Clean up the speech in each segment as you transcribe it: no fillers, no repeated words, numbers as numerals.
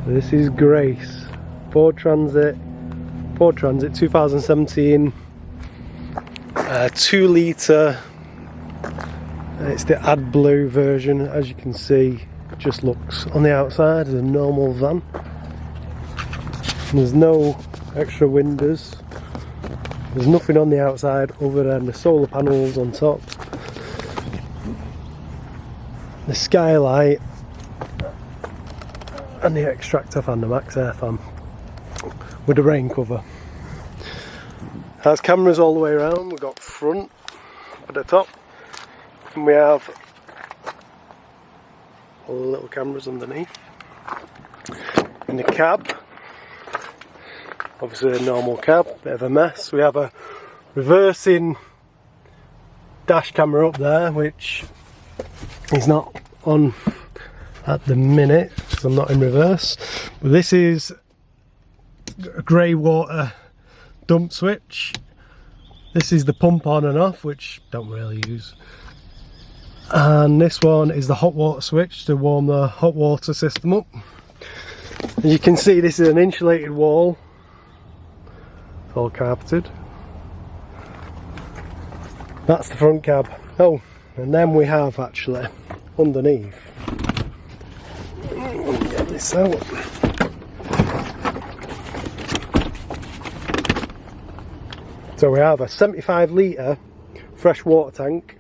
This is Grace, Ford Transit 2017, 2 litre. It's the AdBlue version. As you can see, it just looks on the outside as a normal van. There's no extra windows. There's nothing on the outside other than the solar panels on top, the skylight, and the extractor fan, the max air fan with the rain cover. Has cameras all the way around. We've got front at the top, and we have all the little cameras underneath. In the cab, obviously a normal cab, bit of a mess. We have a reversing dash camera up there, which is not on at the minute because I'm not in reverse. But this is a grey water dump switch. This is the pump on and off, which don't really use. And this one is the hot water switch to warm the hot water system up. As you can see, this is an insulated wall. It's all carpeted. That's the front cab. Oh, and then we have actually underneath. Get this out. So we have a 75 litre fresh water tank,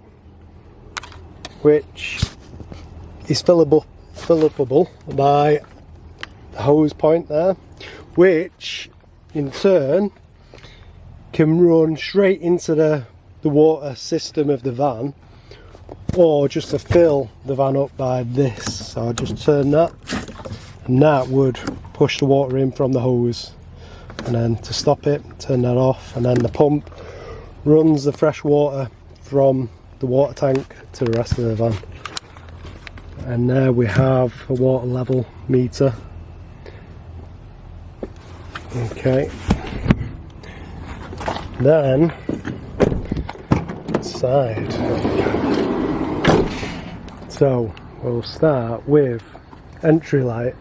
which is fillable by the hose point there, which in turn can run straight into the water system of the van, or just to fill the van up by this. So I'll just turn that, and that would push the water in from the hose, and then to stop it, turn that off, and then the pump runs the fresh water from the water tank to the rest of the van. And there we have a water level meter. Okay, then side. So we'll start with entry light,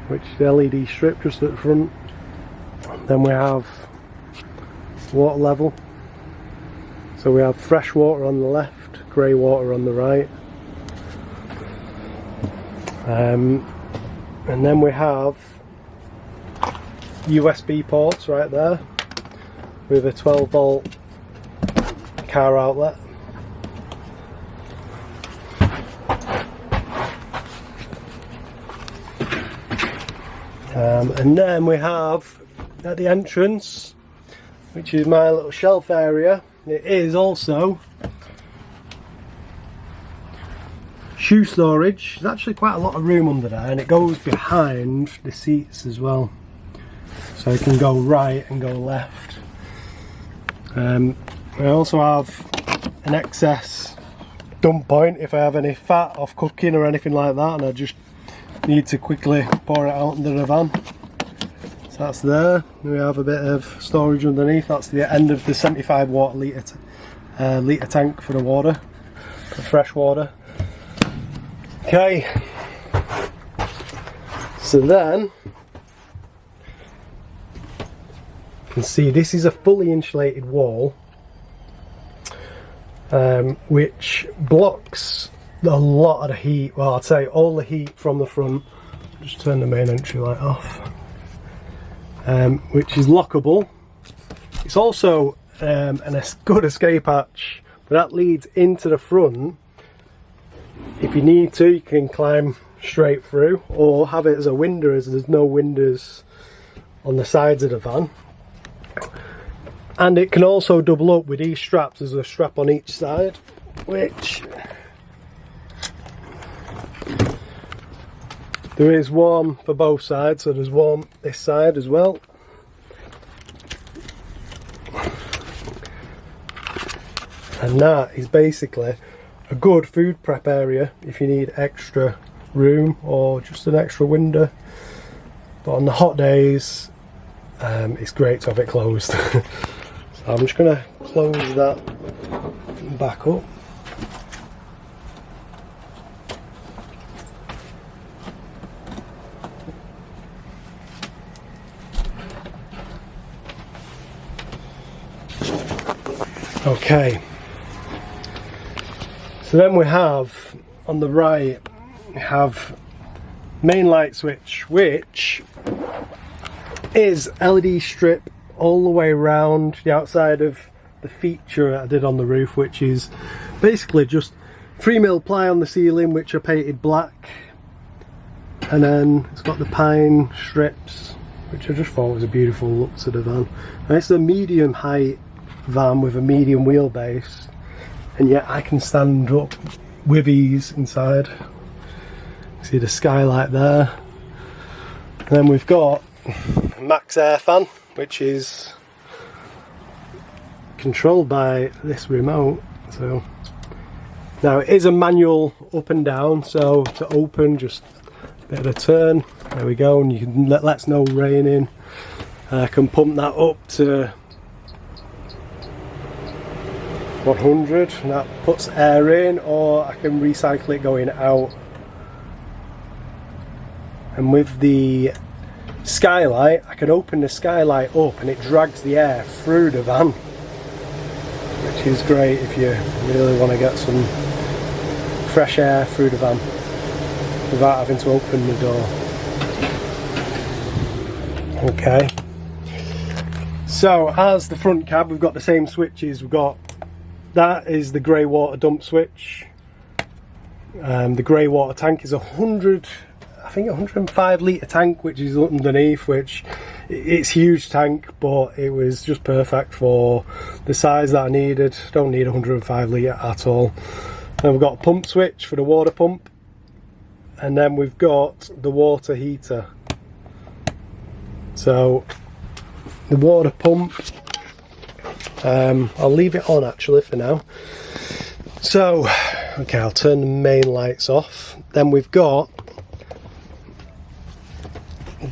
which is the LED strip just at the front. Then we have water level. So we have fresh water on the left, grey water on the right. And then we have USB ports right there with a 12 volt car outlet. And then we have at the entrance, which is my little shelf area, it is also shoe storage. There's actually quite a lot of room under there, and it goes behind the seats as well, so you can go right and go left. I also have an excess dump point if I have any fat off cooking or anything like that, and I just need to quickly pour it out into the van. So that's there. We have a bit of storage underneath. That's the end of the 75 litre tank for the water, for fresh water. Okay, so then you can see this is a fully insulated wall, which blocks a lot of the heat. Well, I'd say all the heat from the front. Just turn the main entry light off, which is lockable. It's also a good escape hatch, but that leads into the front. If you need to, you can climb straight through, or have it as a window, as there's no windows on the sides of the van. And it can also double up with these straps. There's a strap on each side, which there is one for both sides, so there's one this side as well. And that is basically a good food prep area if you need extra room or just an extra window. But on the hot days, it's great to have it closed. So I'm just going to close that back up. Okay, so then we have on the right, we have main light switch, which is LED strip all the way around the outside of the feature I did on the roof, which is basically just 3mm ply on the ceiling, which are painted black, and then it's got the pine strips, which I just thought was a beautiful look to the van. And it's a medium height van with a medium wheelbase, and yet I can stand up with ease inside. See the skylight there. And then we've got a max air fan, which is controlled by this remote. So now it is a manual up and down, so to open, just a bit of a turn, there we go, and you can let no rain in. I can pump that up to 100, and that puts air in, or I can recycle it going out. And with the skylight, I can open the skylight up and it drags the air through the van, which is great if you really want to get some fresh air through the van without having to open the door. Okay, so as the front cab, we've got the same switches. We've got, that is the grey water dump switch. The grey water tank is 105 litre tank, which is underneath, which it's huge tank, but it was just perfect for the size that I needed. Don't need 105 litre at all. Then we've got a pump switch for the water pump, and then we've got the water heater. So the water pump, I'll leave it on actually for now. So okay, I'll turn the main lights off. Then we've got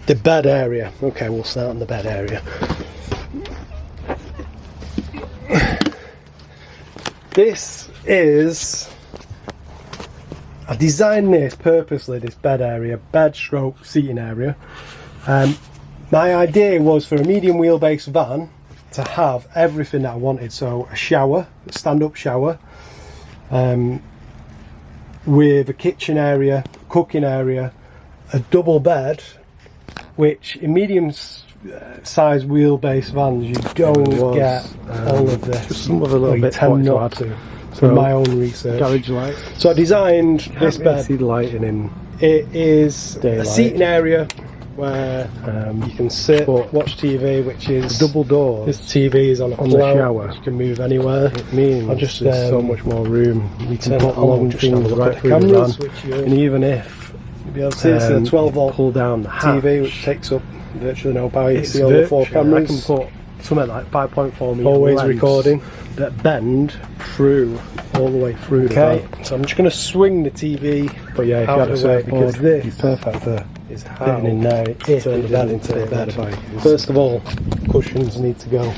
the bed area. Okay, we'll start on the bed area. This is, I designed this purposely, this bed area, bed stroke seating area. My idea was for a medium wheelbase van to have everything that I wanted. So a shower, a stand-up shower, with a kitchen area, cooking area, a double bed, which in medium size wheelbase vans you don't get all of this. Just some of a little bit tend not to. From my own research. Garage light. So I designed this bed. See the lighting in. It is daylight. A seating area where you can sit, watch TV, which is double doors. This TV is on a shower. You can move anywhere. It means there's so much more room. You can put long things right through cameras, the van, and even if you'll be able to see it's a 12 volt pull down the TV, which takes up virtually no power. You see all the 4 cameras. I can put something like 5.4 meter always recording that bend through all the way through. Okay, so I'm just going to swing the TV, but yeah, out of the way, because this is perfect for is how in there. It turn the bed into a bed. First of all, cushions need to go.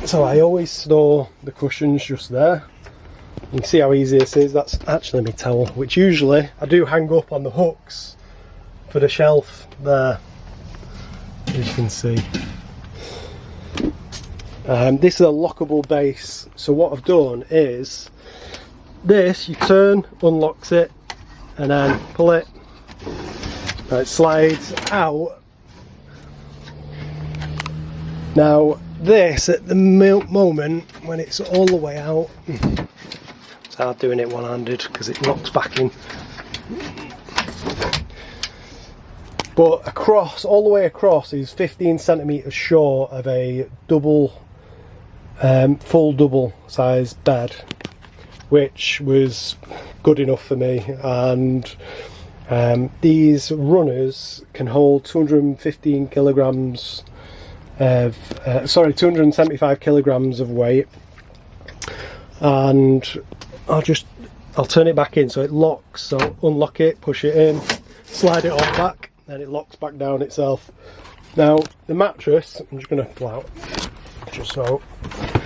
So I always store the cushions just there. You can see how easy this is. That's actually my towel, which usually I do hang up on the hooks for the shelf there, as you can see. This is a lockable base, so what I've done is this, you turn, unlocks it, and then pull it, and it slides out. Now this, at the moment, when it's all the way out, it's hard doing it one-handed because it locks back in. But across, all the way across, is 15 centimetres short of a double, full double size bed, which was good enough for me. And these runners can hold 215 kilograms of, 275 kilograms of weight. And I'll turn it back in so it locks. So unlock it, push it in, slide it on back, then it locks back down itself. Now the mattress, I'm just going to pull out just so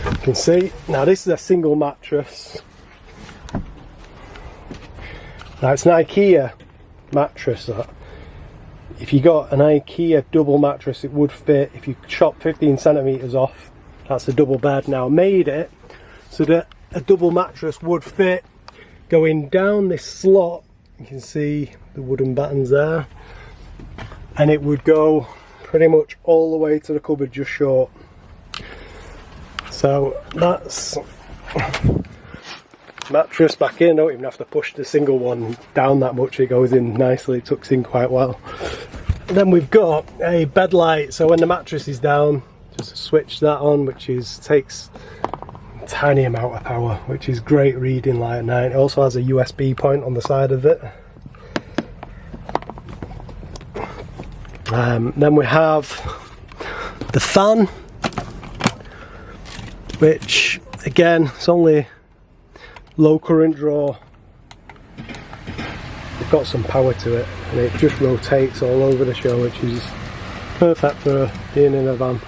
you can see. Now this is a single mattress. Now it's an IKEA mattress that if you got an IKEA double mattress, it would fit. If you chop 15 centimeters off, that's a double bed. Now I made it so that a double mattress would fit going down this slot. You can see the wooden battens there, and it would go pretty much all the way to the cupboard just short. So that's mattress back in. I don't even have to push the single one down that much, it goes in nicely, it tucks in quite well. And then we've got a bed light, so when the mattress is down, just switch that on, which takes a tiny amount of power, which is great reading light at night. It also has a USB point on the side of it. Then we have the fan, which again, it's only low current draw. It's got some power to it, and it just rotates all over the show, which is perfect for being in a van.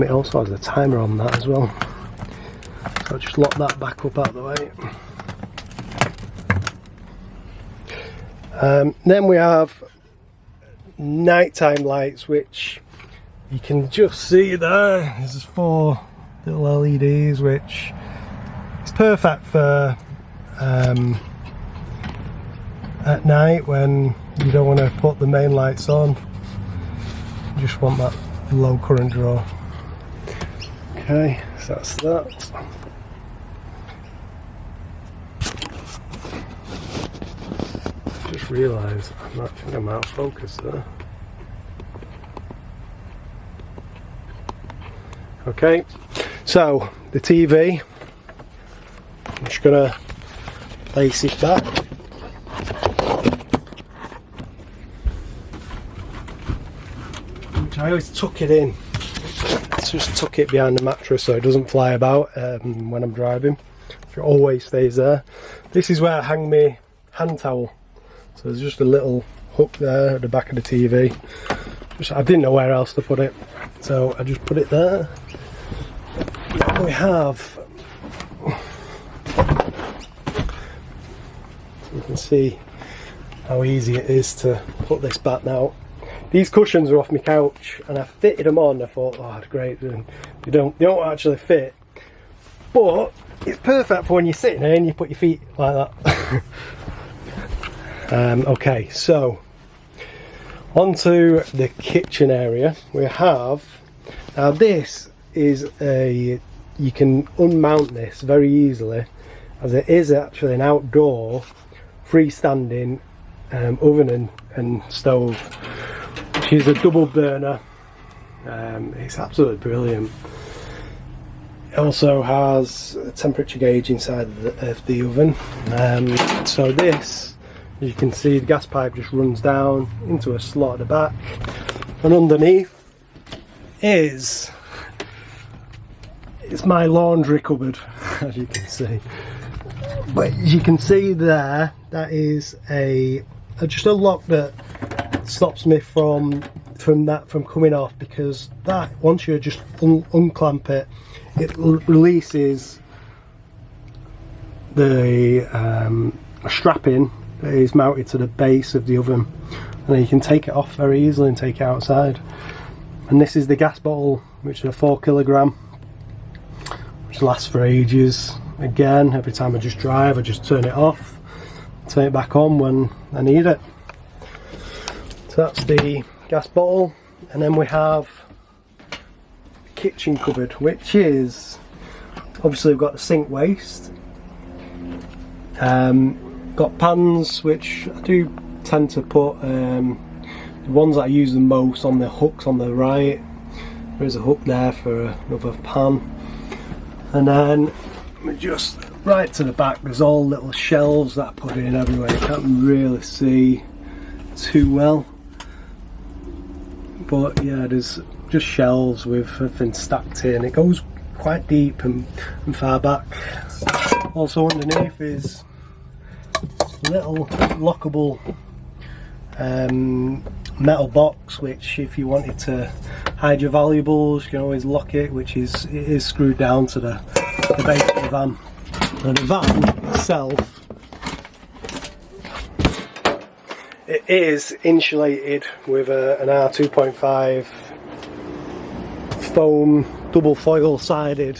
It also has a timer on that as well, so I'll just lock that back up out of the way. Then we have nighttime lights, which you can just see there. There's 4 little LEDs, which is perfect for at night when you don't want to put the main lights on. You just want that low current draw. Okay, so that's that. Just realised I think I'm out of focus there. Okay, so the TV, I'm just going to place it back. Which I always tuck it in. Just tuck it behind the mattress so it doesn't fly about when I'm driving. It always stays there. This is where I hang my hand towel. So there's just a little hook there at the back of the TV. I didn't know where else to put it, so I just put it there. Then we have, you can see how easy it is to put this back now. These cushions are off my couch, and I fitted them on. I thought, oh, great, they don't actually fit, but it's perfect for when you're sitting there and you put your feet like that. Okay, so onto the kitchen area. We have, now this is you can unmount this very easily, as it is actually an outdoor freestanding oven and stove, which is a double burner. It's absolutely brilliant. It also has a temperature gauge inside of the oven. So this, as you can see, the gas pipe just runs down into a slot at the back, and underneath is my laundry cupboard, as you can see. But as you can see there, that is just a lock that stops me from coming off, because that, once you just unclamp it, it releases the strapping that is mounted to the base of the oven, and then you can take it off very easily and take it outside. And this is the gas bottle, which is a 4 kilogram, which lasts for ages. Again, every time I just drive, I just turn it off, turn it back on when I need it. So that's the gas bottle. And then we have the kitchen cupboard, which is, obviously we've got the sink waste, got pans, which I do tend to put the ones that I use the most on the hooks on the right. There's a hook there for another pan, and then just right to the back there's all little shelves that I put in everywhere. You can't really see too well, but yeah, there's just shelves with everything stacked in. It goes quite deep and far back. Also underneath is a little lockable metal box, which if you wanted to hide your valuables you can always lock it, which is screwed down to the base of the van. And the van itself It is insulated with an R2.5 foam double foil sided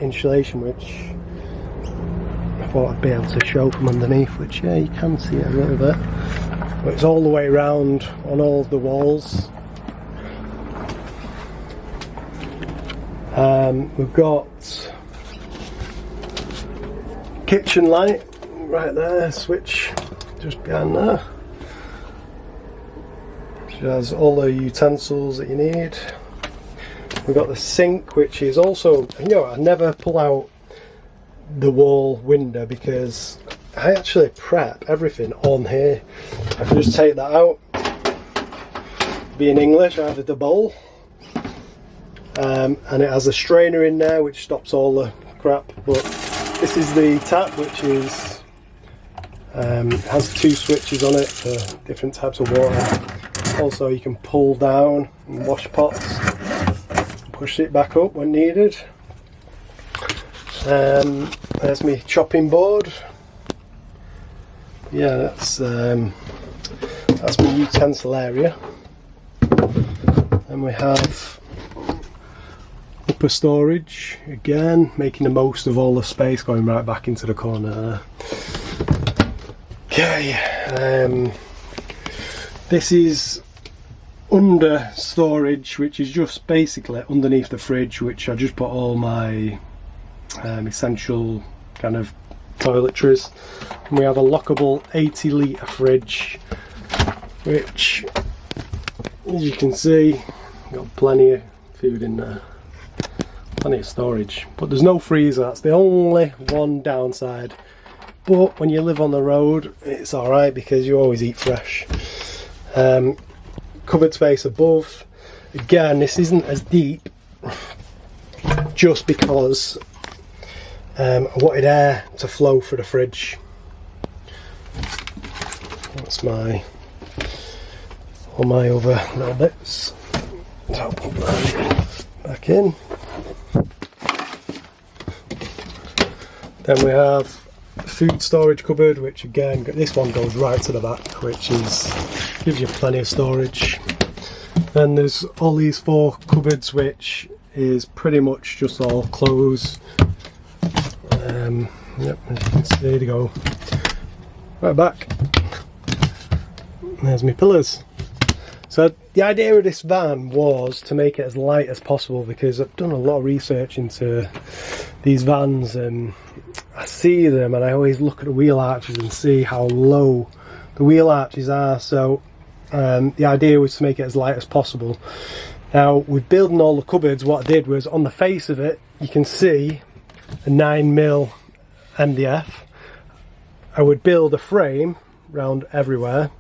insulation, which I thought I'd be able to show from underneath, which yeah, you can see it a little bit, but it's all the way around on all of the walls. We've got kitchen light right there, switch just behind there, which has all the utensils that you need. We've got the sink, which is also, you know, I never pull out the wall window because I actually prep everything on here. I can just take that out. Being English, I have the bowl. And it has a strainer in there which stops all the crap, but this is the tap, which is has 2 switches on it for different types of water. Also you can pull down and wash pots, push it back up when needed. There's my chopping board. Yeah, that's my utensil area. And we have upper storage, again making the most of all the space, going right back into the corner there. Okay, this is under storage, which is just basically underneath the fridge, which I just put all my essential kind of toiletries. And we have a lockable 80 litre fridge, which as you can see, got plenty of food in there. Plenty of storage, but there's no freezer. That's the only one downside, but when you live on the road it's alright because you always eat fresh. Cupboard space above, again this isn't as deep just because I wanted air to flow through the fridge. That's all my other little bits, so I'll put that back in. Then we have food storage cupboard, which again, this one goes right to the back, which gives you plenty of storage. Then there's all these 4 cupboards, which is pretty much just all clothes. Yep, as you can see, they go right back. There's my pillars. So the idea of this van was to make it as light as possible, because I've done a lot of research into these vans and I see them and I always look at the wheel arches and see how low the wheel arches are. So the idea was to make it as light as possible. Now with building all the cupboards, what I did was on the face of it you can see a 9mm MDF. I would build a frame round everywhere,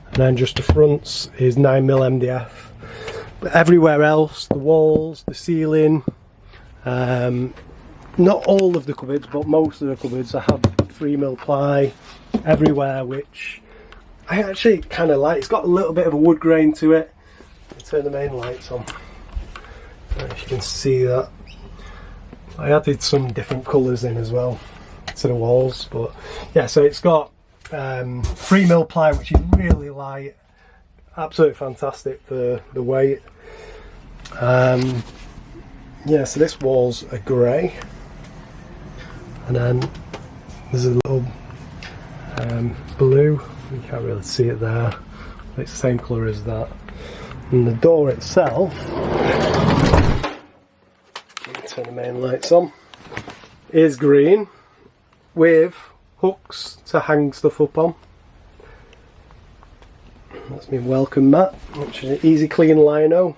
and then just the fronts is 9mm MDF. But everywhere else, the walls, the ceiling, not all of the cupboards, but most of the cupboards, I have 3mm ply everywhere, which I actually kind of like. It's got a little bit of a wood grain to it. I'll turn the main lights on. If you can see that. I added some different colours in as well to the walls, but yeah, so it's got 3mm ply, which is really light, absolutely fantastic for the weight. Yeah, so this wall's a grey, and then there's a little blue, you can't really see it there, but it's the same colour as that. And the door itself, turn the main lights on, is green with hooks to hang stuff up on. That's my welcome mat, which is an easy clean lino.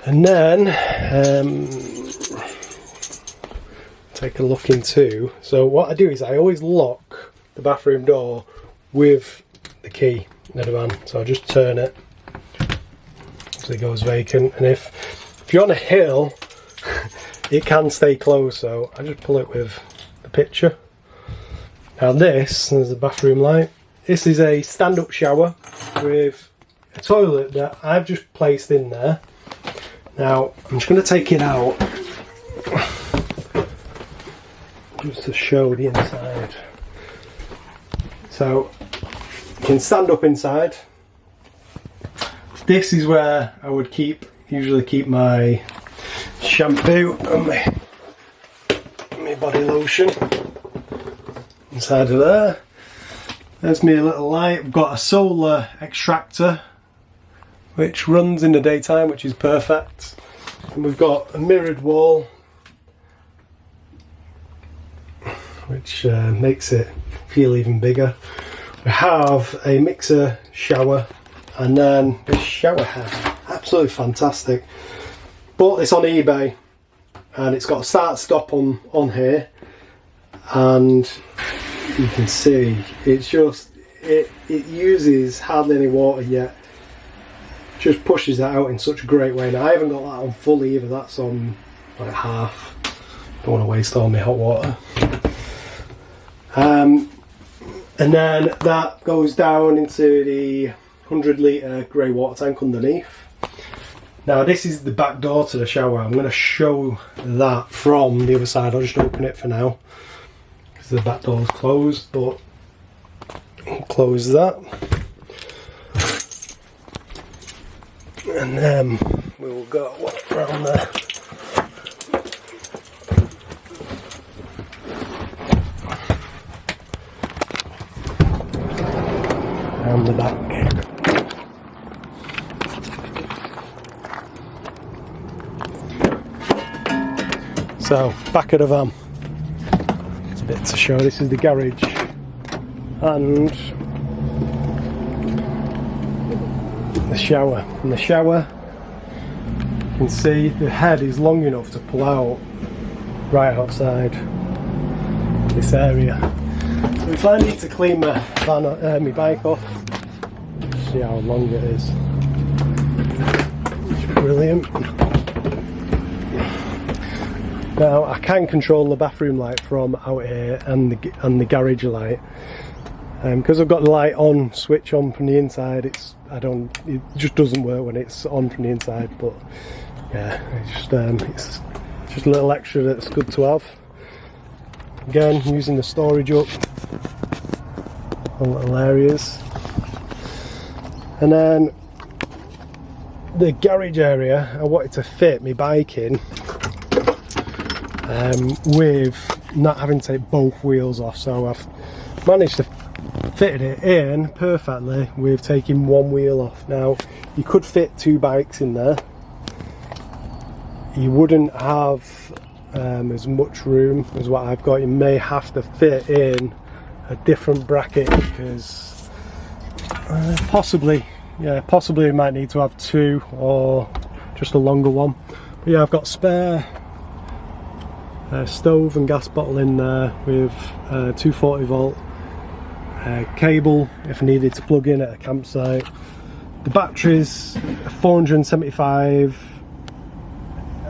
And then take a look into, so what I do is I always lock the bathroom door with the key in the van, so I just turn it so it goes vacant, and if you're on a hill it can stay closed, so I just pull it with the picture. Now this, there's the bathroom light. This is a stand-up shower with a toilet that I've just placed in there. Now I'm just going to take it out just to show the inside. So you can stand up inside. This is where I would usually keep my shampoo and my body lotion inside of there. There's me little light. I've got a solar extractor which runs in the daytime, which is perfect. And we've got a mirrored wall which makes it feel even bigger. We have a mixer shower, and then this shower head, absolutely fantastic. Bought this on eBay, and it's got a start stop on here, and you can see it's just it uses hardly any water yet, just pushes that out in such a great way. Now I haven't got that on full either, that's on like half. Don't want to waste all my hot water. And then that goes down into the 100 litre grey water tank underneath. Now this is the back door to the shower. I'm going to show that from the other side. I'll just open it for now because the back door is closed, but I'll close that. And then we will go around there. Around the back. So, back of the van. It's a bit to show. This is the garage, and the shower. In the shower, you can see the head is long enough to pull out right outside this area. So if I need to clean my van, my bike off, see how long it is. It's brilliant. Now I can control the bathroom light from out here and the garage light. Because I've got the light on, switch on from the inside. It just doesn't work when it's on from the inside. But yeah, it's just a little extra that's good to have. Again, using the storage up on little areas, and then the garage area I wanted to fit my bike in with not having to take both wheels off, so I've managed to fit it in perfectly with taking one wheel off. Now you could fit two bikes in there, you wouldn't have as much room as what I've got. You may have to fit in a different bracket because possibly you might need to have two or just a longer one. But yeah, I've got spare stove and gas bottle in there with 240 volt cable if I needed to plug in at a campsite. The batteries, 475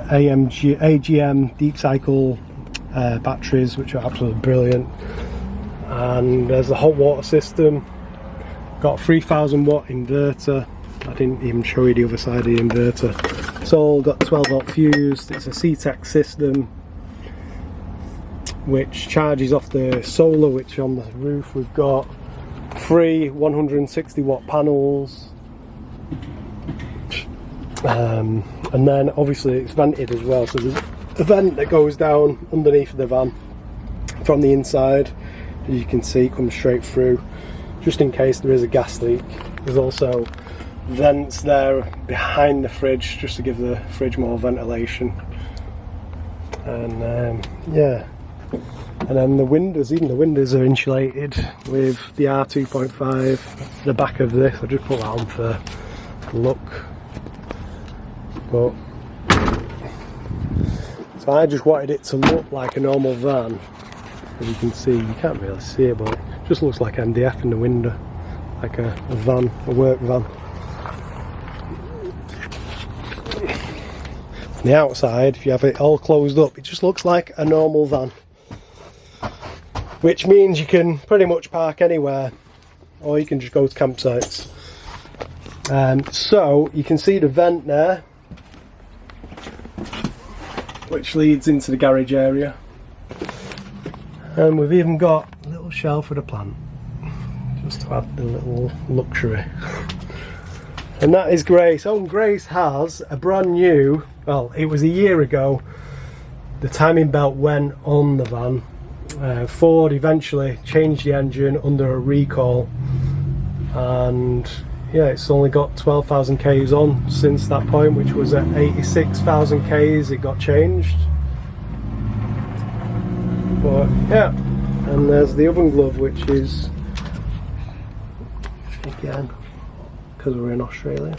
AGM deep cycle batteries, which are absolutely brilliant. And there's the hot water system. Got a 3000 watt inverter. I didn't even show you the other side of the inverter. It's all got 12 volt fuse. It's a C-Tech system which charges off the solar, which on the roof we've got 3 160 watt panels. And then obviously it's vented as well, so there's a vent that goes down underneath the van from the inside. As you can see, comes straight through, just in case there is a gas leak. There's also vents there behind the fridge, just to give the fridge more ventilation. And yeah, and then the windows, even the windows are insulated with the R2.5. The back of this, I just put that on for look. But so I just wanted it to look like a normal van. As you can see, you can't really see it, but it just looks like MDF in the window, like a van, a work van. From the outside, if you have it all closed up, it just looks like a normal van, which means you can pretty much park anywhere, or you can just go to campsites. So you can see the vent there, which leads into the garage area. And we've even got a little shelf with a plant. just to add the little luxury. And that is Grace. Oh, and Grace has a brand new, well, it was a year ago, the timing belt went on the van. Ford eventually changed the engine under a recall, and yeah, it's only got 12,000 Ks on since that point, which was at 86,000 Ks it got changed. But yeah, and there's the oven glove, which is, again, because we're in Australia.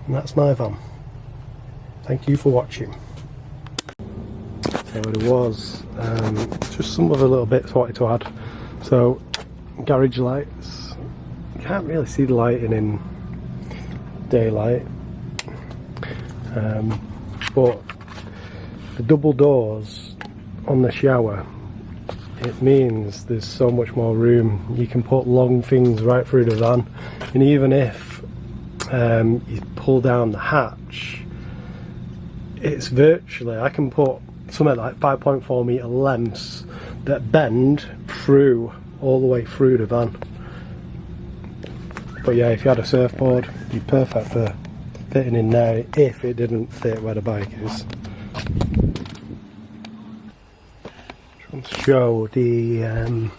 And that's my van. Thank you for watching. So there was just some other little bits I wanted to add. So garage lights, you can't really see the lighting in daylight, but the double doors on the shower, it means there's so much more room. You can put long things right through the van, and even if you pull down the hatch, it's virtually, I can put something like 5.4 metre lengths that bend through all the way through the van. But yeah, if you had a surfboard, it'd be perfect for fitting in there if it didn't fit where the bike is. Just want to show the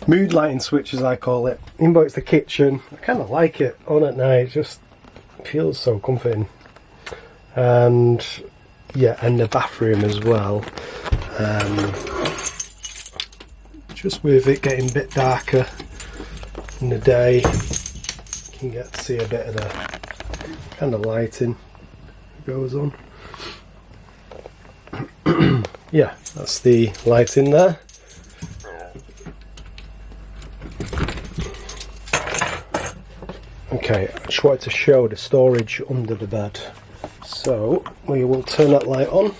mood lighting switch, as I call it. Even though it's the kitchen, I kind of like it on at night. It just feels so comforting. And yeah, and the bathroom as well. Just with it getting a bit darker in the day, you can get to see a bit of the kind of lighting that goes on. Yeah, that's the lighting there. Okay, I just wanted to show the storage under the bed. So we will turn that light on.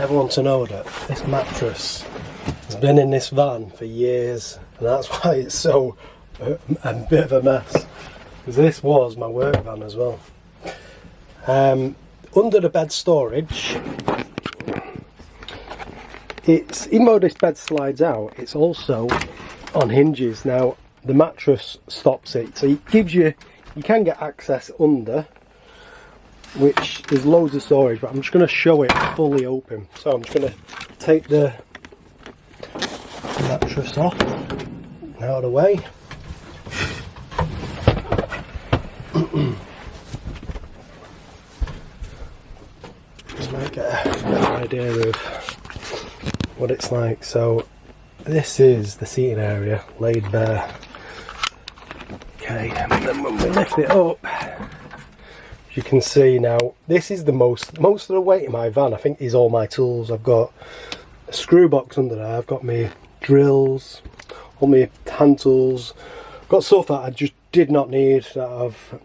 Everyone to know that this mattress has been in this van for years, and that's why it's so a bit of a mess, because this was my work van as well. Under the bed storage, it's, even though this bed slides out, it's also on hinges. Now the mattress stops it, so it gives you, you can get access under, which there's loads of storage, but I'm just going to show it fully open. So I'm just going to take the mattress off, out of the way. Just might get a better idea of what it's like. So this is the seating area laid bare. Okay, and then when we lift it up, you can see now, this is the most of the weight in my van, I think, is all my tools. I've got a screw box under there, I've got my drills, all my hand tools, I've got stuff that I just did not need that I've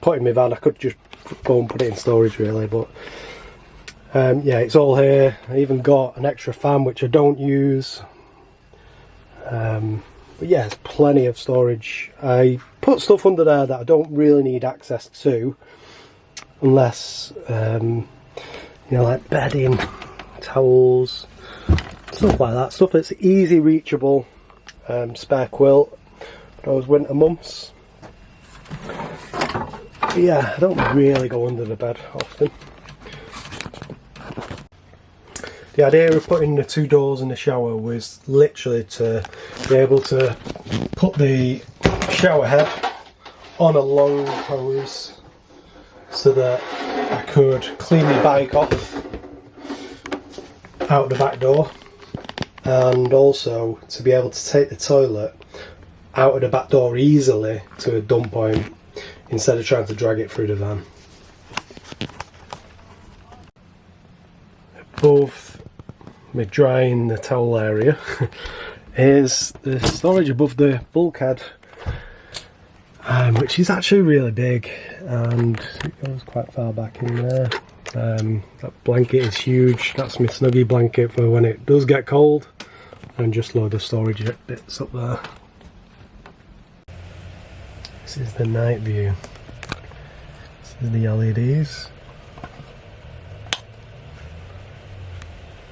put in my van. I could just go and put it in storage really, but yeah, it's all here. I even got an extra fan which I don't use, but yeah, there's plenty of storage. I put stuff under there that I don't really need access to, unless you know, like bedding, towels, stuff like that, stuff that's easy reachable. Spare quilt for those winter months. But yeah, I don't really go under the bed often. The idea of putting the two doors in the shower was literally to be able to put the shower head on a long hose so that I could clean my bike off out the back door, and also to be able to take the toilet out of the back door easily to a dump point instead of trying to drag it through the van. Above me drying the towel area is the storage above the bulkhead, which is actually really big, and it goes quite far back in there. That blanket is huge. That's my snuggie blanket for when it does get cold, and just load of storage bits up there. This is the night view. This is the LEDs.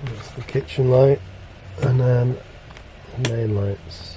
That's the kitchen light, and then main lights.